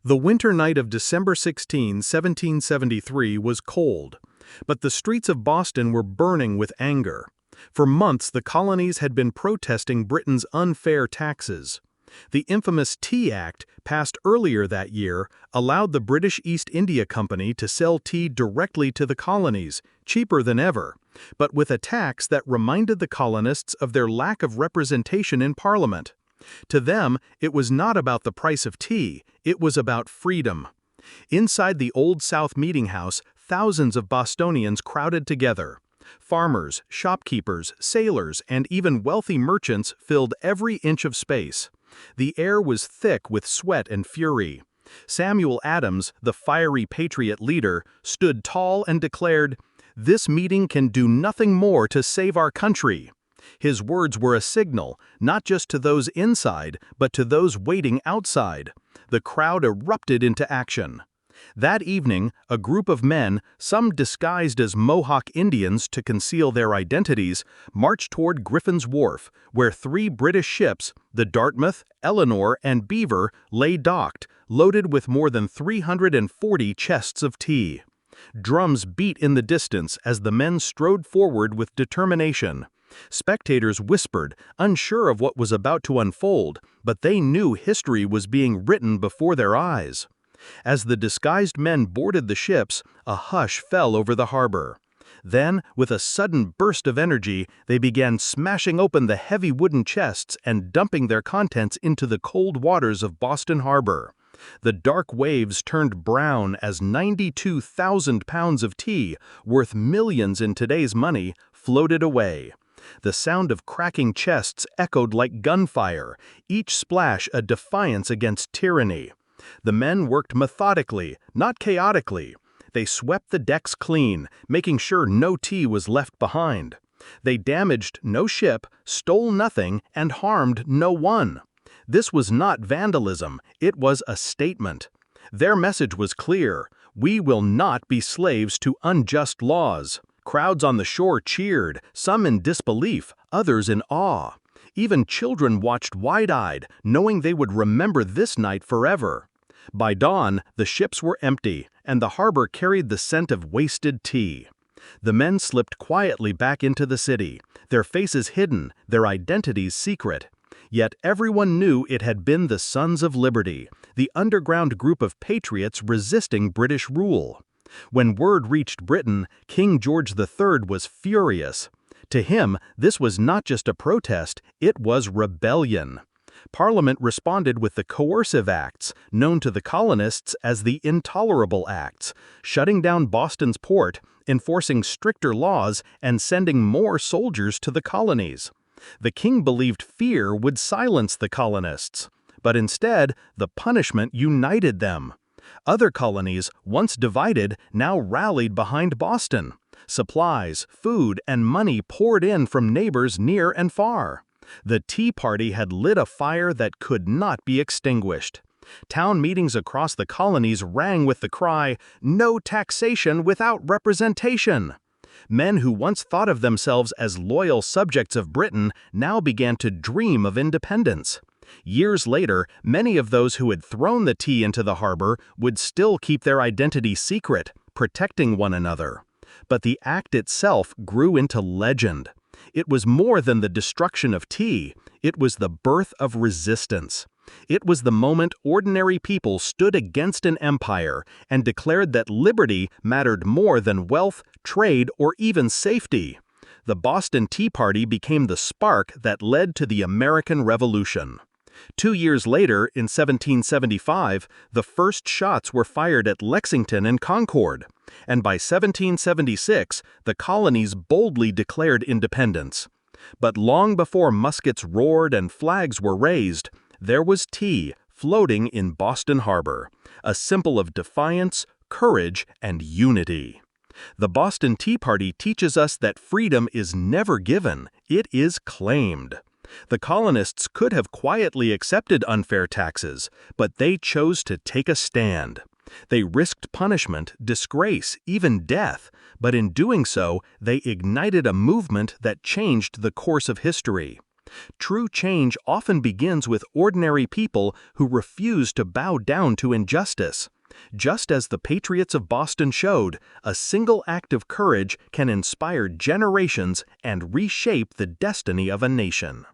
The winter night of December 16, 1773 was cold, but the streets of Boston were burning with anger. For months the colonies had been protesting Britain's unfair taxes. The infamous Tea Act, passed earlier that year, allowed the British East India Company to sell tea directly to the colonies, cheaper than ever, but with a tax that reminded the colonists of their lack of representation in Parliament. To them, it was not about the price of tea, it was about freedom. Inside the Old South Meeting House, thousands of Bostonians crowded together. Farmers, shopkeepers, sailors, and even wealthy merchants filled every inch of space. The air was thick with sweat and fury. Samuel Adams, the fiery Patriot leader, stood tall and declared, "This meeting can do nothing more to save our country." His words were a signal, not just to those inside, but to those waiting outside. The crowd erupted into action. That evening, a group of men, some disguised as Mohawk Indians to conceal their identities, marched toward Griffin's Wharf, where 3 British ships, the Dartmouth, Eleanor, and Beaver, lay docked, loaded with more than 340 chests of tea. Drums beat in the distance as the men strode forward with determination. Spectators whispered, unsure of what was about to unfold, but they knew history was being written before their eyes. As the disguised men boarded the ships, a hush fell over the harbor. Then, with a sudden burst of energy, they began smashing open the heavy wooden chests and dumping their contents into the cold waters of Boston Harbor. The dark waves turned brown as 92,000 pounds of tea, worth millions in today's money, floated away. The sound of cracking chests echoed like gunfire, each splash a defiance against tyranny. The men worked methodically, not chaotically. They swept the decks clean, making sure no tea was left behind. They damaged no ship, stole nothing, and harmed no one. This was not vandalism, it was a statement. Their message was clear: we will not be slaves to unjust laws. Crowds on the shore cheered, some in disbelief, others in awe. Even children watched wide-eyed, knowing they would remember this night forever. By dawn, the ships were empty, and the harbor carried the scent of wasted tea. The men slipped quietly back into the city, their faces hidden, their identities secret. Yet everyone knew it had been the Sons of Liberty, the underground group of patriots resisting British rule. When word reached Britain, King George III was furious. To him, this was not just a protest, it was rebellion. Parliament responded with the coercive acts, known to the colonists as the Intolerable Acts, shutting down Boston's port, enforcing stricter laws, and sending more soldiers to the colonies. The king believed fear would silence the colonists, but instead, the punishment united them. Other colonies, once divided, now rallied behind Boston. Supplies, food, and money poured in from neighbors near and far. The Tea Party had lit a fire that could not be extinguished. Town meetings across the colonies rang with the cry, "No taxation without representation." Men who once thought of themselves as loyal subjects of Britain now began to dream of independence. Years later, many of those who had thrown the tea into the harbor would still keep their identity secret, protecting one another. But the act itself grew into legend. It was more than the destruction of tea, it was the birth of resistance. It was the moment ordinary people stood against an empire and declared that liberty mattered more than wealth, trade, or even safety. The Boston Tea Party became the spark that led to the American Revolution. 2 years later, in 1775, the first shots were fired at Lexington and Concord, and by 1776, the colonies boldly declared independence. But long before muskets roared and flags were raised, there was tea floating in Boston Harbor, a symbol of defiance, courage, and unity. The Boston Tea Party teaches us that freedom is never given, it is claimed. The colonists could have quietly accepted unfair taxes, but they chose to take a stand. They risked punishment, disgrace, even death, but in doing so, they ignited a movement that changed the course of history. True change often begins with ordinary people who refuse to bow down to injustice. Just as the Patriots of Boston showed, a single act of courage can inspire generations and reshape the destiny of a nation.